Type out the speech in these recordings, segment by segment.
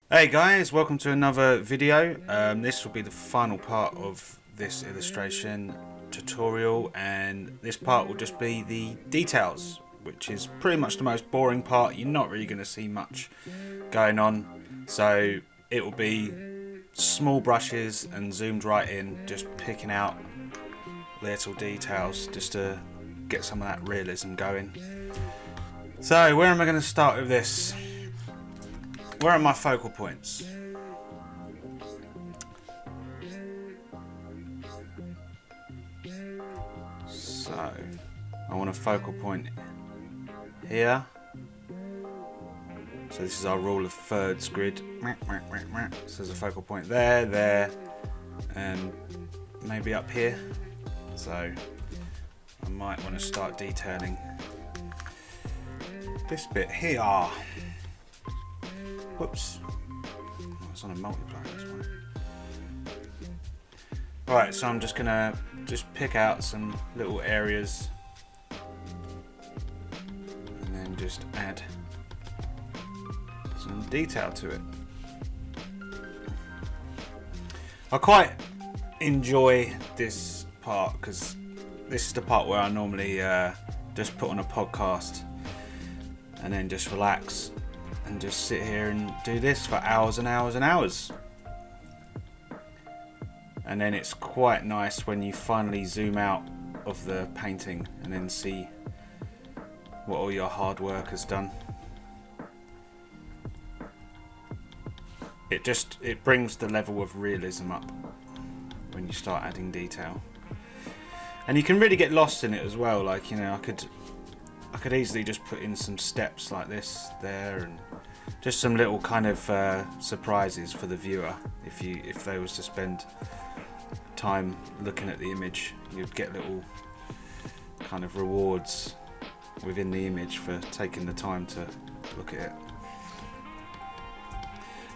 Hey guys, welcome to another video. This will be the final part of this illustration tutorial, and this part will just be the details, which is pretty much the most boring part. You're not really going to see much going on, so it will be small brushes and zoomed right in, just picking out little details just to get some of that realism going. So where am I going to start with this? Where are my focal points? So, I want a focal point here. So this is our rule of thirds grid. So there's a focal point there, and maybe up here. So I might want to start detailing this bit here. Whoops. Oh, it's on a multiplier, that's why. Right, so I'm just gonna pick out some little areas and then just add some detail to it. I quite enjoy this part because this is the part where I normally just put on a podcast and then just relax and just sit here and do this for hours and hours and hours. And then it's quite nice when you finally zoom out of the painting and then see what all your hard work has done. It brings the level of realism up when you start adding detail. And you can really get lost in it as well. Like, you know, I could easily just put in some steps like this there, and just some little kind of surprises for the viewer. If they was to spend time looking at the image, you'd get little kind of rewards within the image for taking the time to look at it.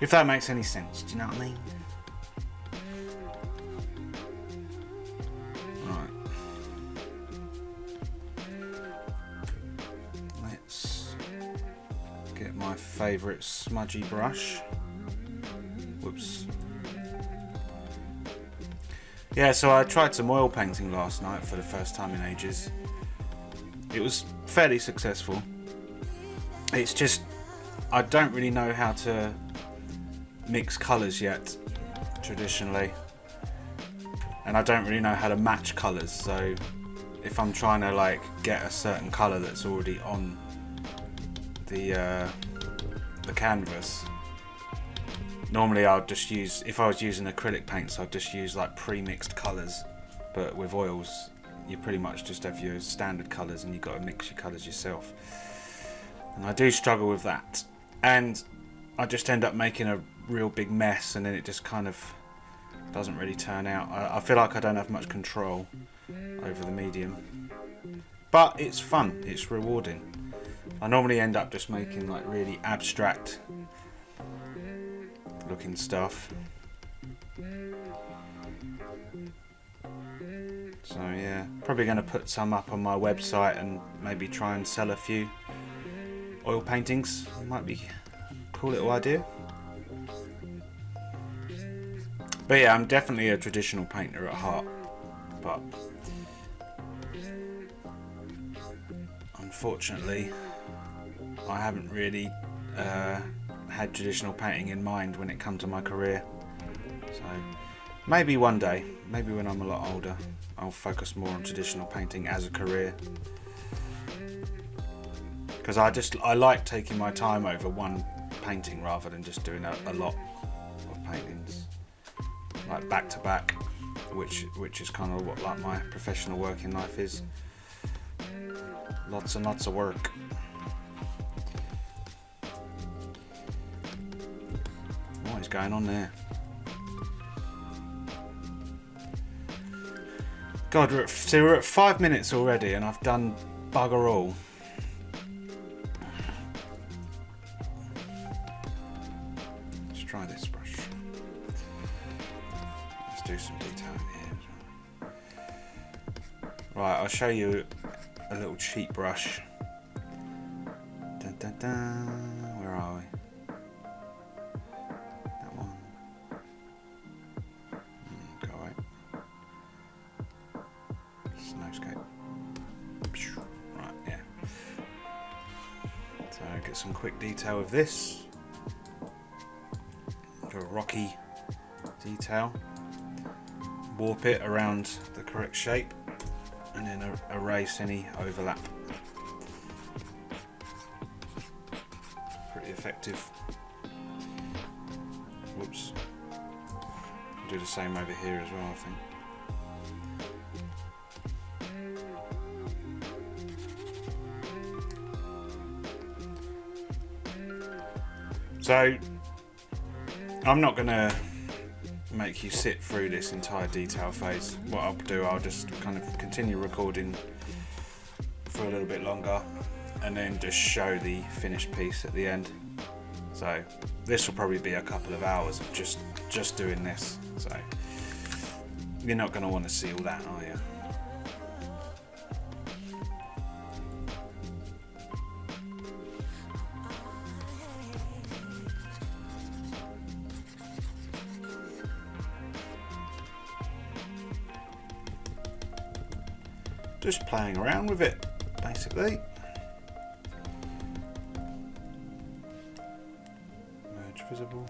If that makes any sense, do you know what I mean? My favourite smudgy brush. Whoops. Yeah, so I tried some oil painting last night for the first time in ages. It was fairly successful. It's just I don't really know how to mix colours yet, traditionally. And I don't really know how to match colours, so if I'm trying to like get a certain colour that's already on the canvas, normally I'll just use, if I was using acrylic paints, I'd just use like pre-mixed colours, but with oils you pretty much just have your standard colours and you've got to mix your colours yourself, and I do struggle with that, and I just end up making a real big mess, and then it just kind of doesn't really turn out. I feel like I don't have much control over the medium, but it's fun, it's rewarding. I normally end up just making like really abstract looking stuff. So yeah, probably going to put some up on my website and maybe try and sell a few oil paintings. Might be a cool little idea. But yeah, I'm definitely a traditional painter at heart, but unfortunately I haven't really had traditional painting in mind when it comes to my career. So maybe one day, maybe when I'm a lot older, I'll focus more on traditional painting as a career. Because I like taking my time over one painting rather than just doing a lot of paintings, like back to back, which is kind of what like my professional working life is. Lots and lots of work. What is going on there? God, we're at 5 minutes already and I've done bugger all. Let's try this brush. Let's do some detail in here as well. Right, I'll show you a little cheap brush. Dun, dun, dun. Where are we? get some quick detail of this. Do a rocky detail. Warp it around the correct shape and then erase any overlap. Pretty effective. Whoops. Do the same over here as well, I think. So I'm not going to make you sit through this entire detail phase. What I'll do, I'll just kind of continue recording for a little bit longer and then just show the finished piece at the end. So this will probably be a couple of hours of just doing this. So you're not going to want to see all that, are you? Just playing around with it, basically. Merge visible.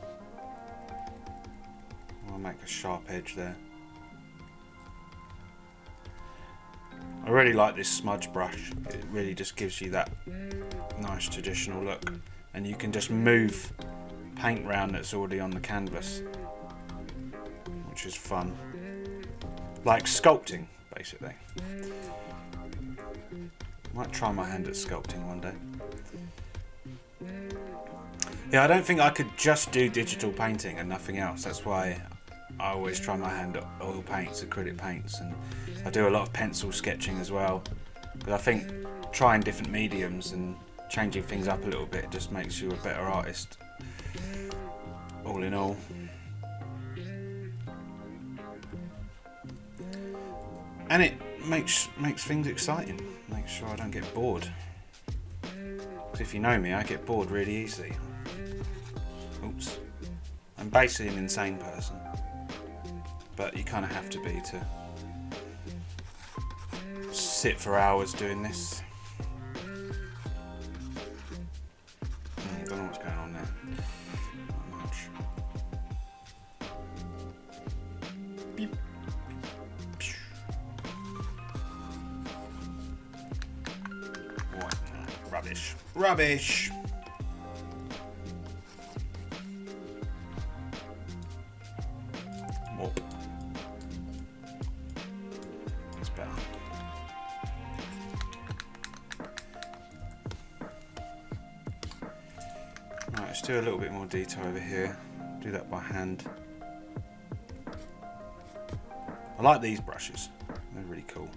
I'll make a sharp edge there. I really like this smudge brush. It really just gives you that nice traditional look. And you can just move paint around that's already on the canvas, which is fun. Like sculpting, basically. Might try my hand at sculpting one day. Yeah, I don't think I could just do digital painting and nothing else. That's why I always try my hand at oil paints, acrylic paints, and I do a lot of pencil sketching as well. Because I think trying different mediums and changing things up a little bit just makes you a better artist, all in all. And it makes things exciting. Makes sure I don't get bored. Because if you know me, I get bored really easily. Oops. I'm basically an insane person. But you kind of have to be to sit for hours doing this. I don't know what's going on there. Not much. Beep. What? Rubbish. Rubbish! Warp. That's better. Right, let's do a little bit more detail over here. Do that by hand. I like these brushes. They're really cool.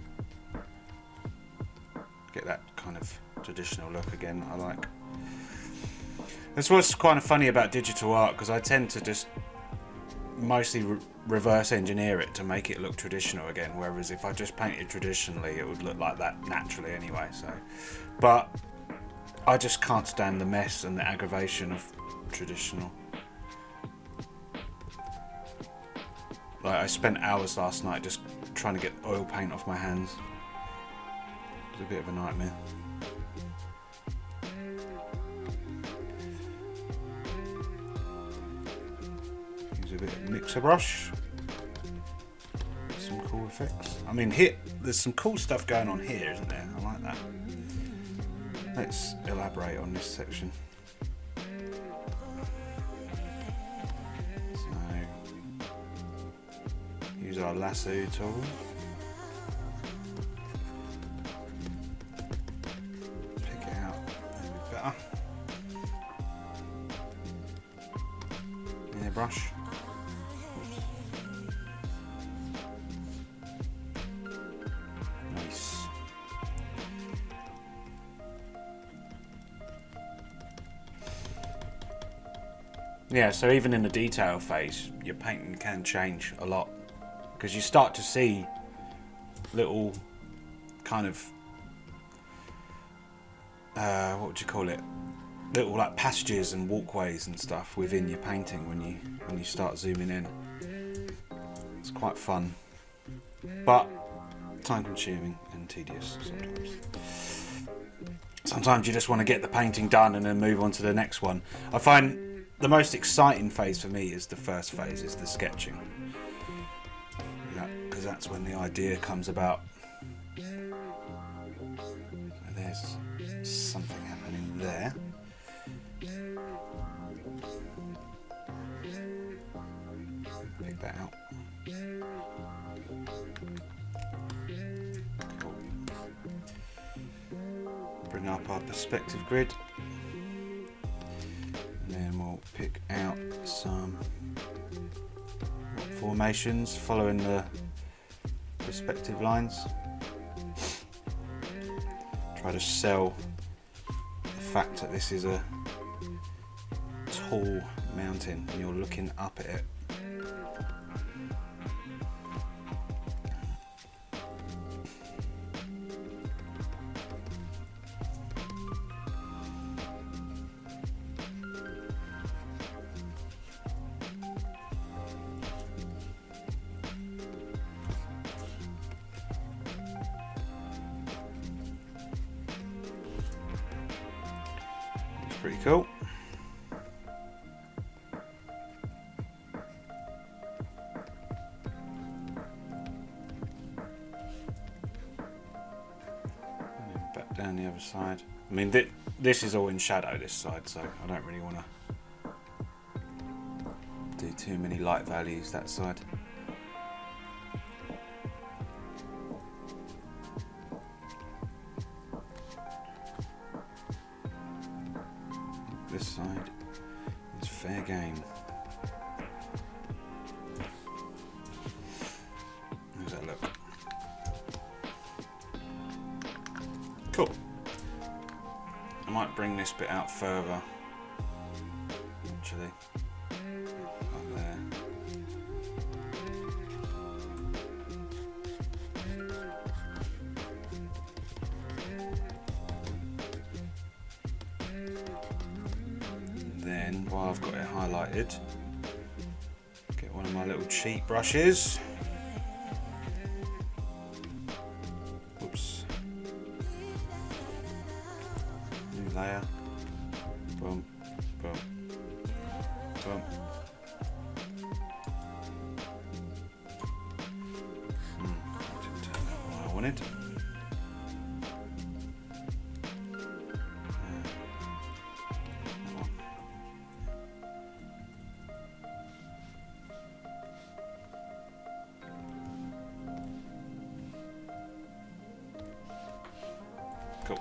Get that kind of traditional look again. I like. That's what's kind of funny about digital art, because I tend to just mostly reverse engineer it to make it look traditional again. Whereas if I just painted traditionally, it would look like that naturally anyway. So, but I just can't stand the mess and the aggravation of traditional. Like, I spent hours last night just trying to get oil paint off my hands. It was a bit of a nightmare. Use a bit of mixer brush. Some cool effects. I mean, here, there's some cool stuff going on here, isn't there? I like that. Let's elaborate on this section. Use our lasso tool. Pick it out a little bit better. Airbrush. Nice. Yeah, so even in the detail phase, your painting can change a lot. Because you start to see little kind of what would you call it? Little like passages and walkways and stuff within your painting when you start zooming in. It's quite fun, but time consuming and tedious sometimes. sometimes you just want to get the painting done and then move on to the next one. I find the most exciting phase for me is the first phase, is the sketching. Because that's when the idea comes about. So there's something happening there. Pick that out. Cool. Bring up our perspective grid. And then we'll pick out some formations following the perspective lines. Try to sell the fact that this is a tall mountain and you're looking up at it. Pretty cool. And then back down the other side. I mean, this is all in shadow, this side, so I don't really want to do too many light values that side. This side is fair game. How's that look? Cool. I might bring this bit out further, actually. Up there. Then, while I've got it highlighted, get one of my little cheap brushes. Oops. New layer. Boom, boom, boom. That didn't turn out what I wanted. Cool.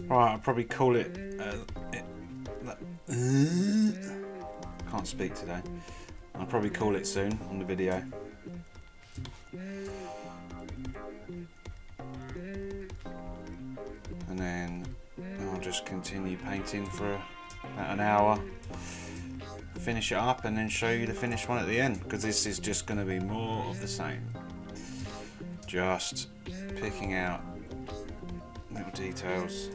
Right, I'll probably call it. Can't speak today. I'll probably call it soon on the video. And then I'll just continue painting for about an hour, finish it up, and then show you the finished one at the end, because this is just going to be more of the same, just picking out little details.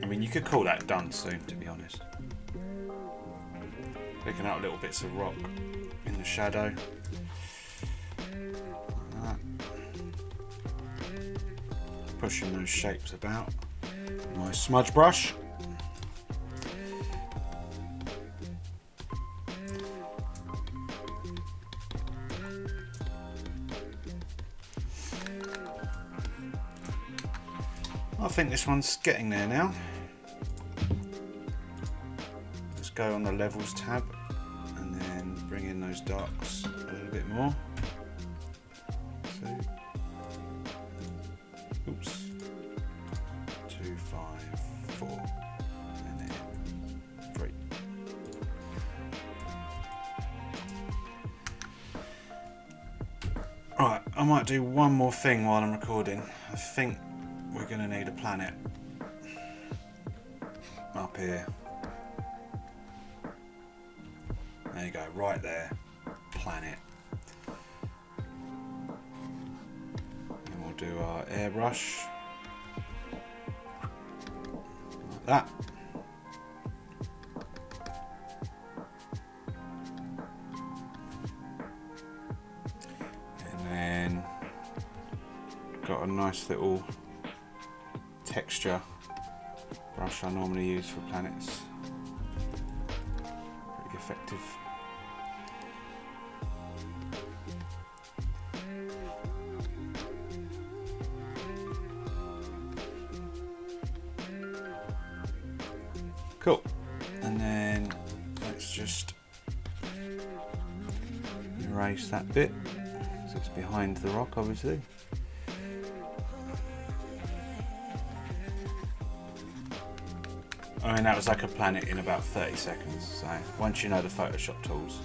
I mean, you could call that done soon, to be honest. Picking out little bits of rock in the shadow. Pushing those shapes about with my smudge brush. I think this one's getting there now. Let's go on the levels tab and then bring in those darks a little bit more. Oops. 2, 5, 4, and then 3. Right, I might do one more thing while I'm recording. I think we're going to need a planet up here. There you go, right there, planet. And we'll do our airbrush. that. And then got a nice little texture brush I normally use for planets. Pretty effective. Cool. And then let's just erase that bit, so it's behind the rock obviously. I mean, that was like a planet in about 30 seconds, so once you know the Photoshop tools,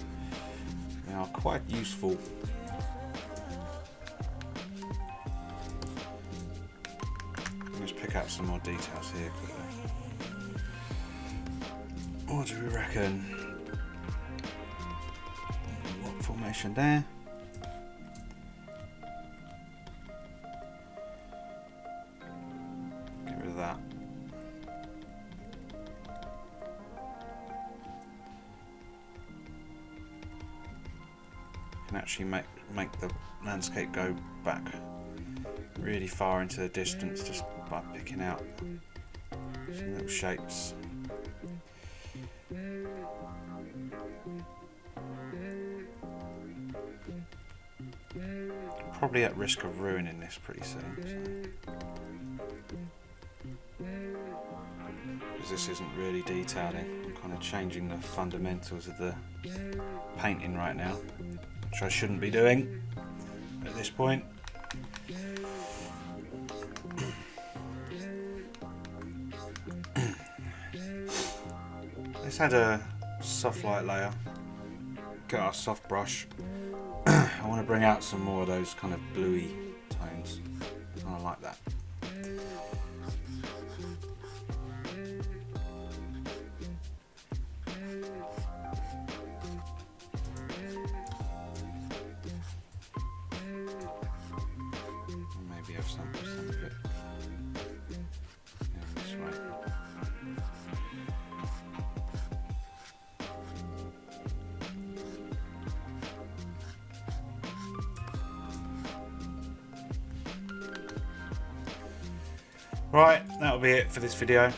they are quite useful. Let's pick up some more details here quickly. What do we reckon? Rock formation there. Get rid of that. Can actually make the landscape go back really far into the distance just by picking out some little shapes. Probably at risk of ruining this pretty soon, because this isn't really detailing. I'm kind of changing the fundamentals of the painting right now, which I shouldn't be doing at this point. Let's add a soft light layer. Get our soft brush. I want to bring out some more of those kind of bluey tones. I like that. Maybe have some of it this way. Right, that'll be it for this video.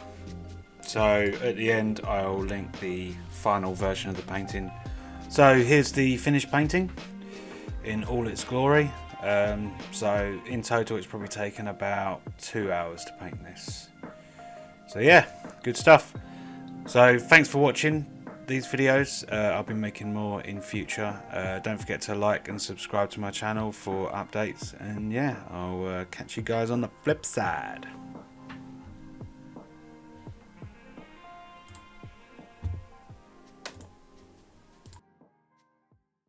So at the end I'll link the final version of the painting. So here's the finished painting in all its glory. So in total it's probably taken about 2 hours to paint this. So yeah, good stuff. So thanks for watching these videos. I'll be making more in future. Don't forget to like and subscribe to my channel for updates, and yeah, I'll catch you guys on the flip side.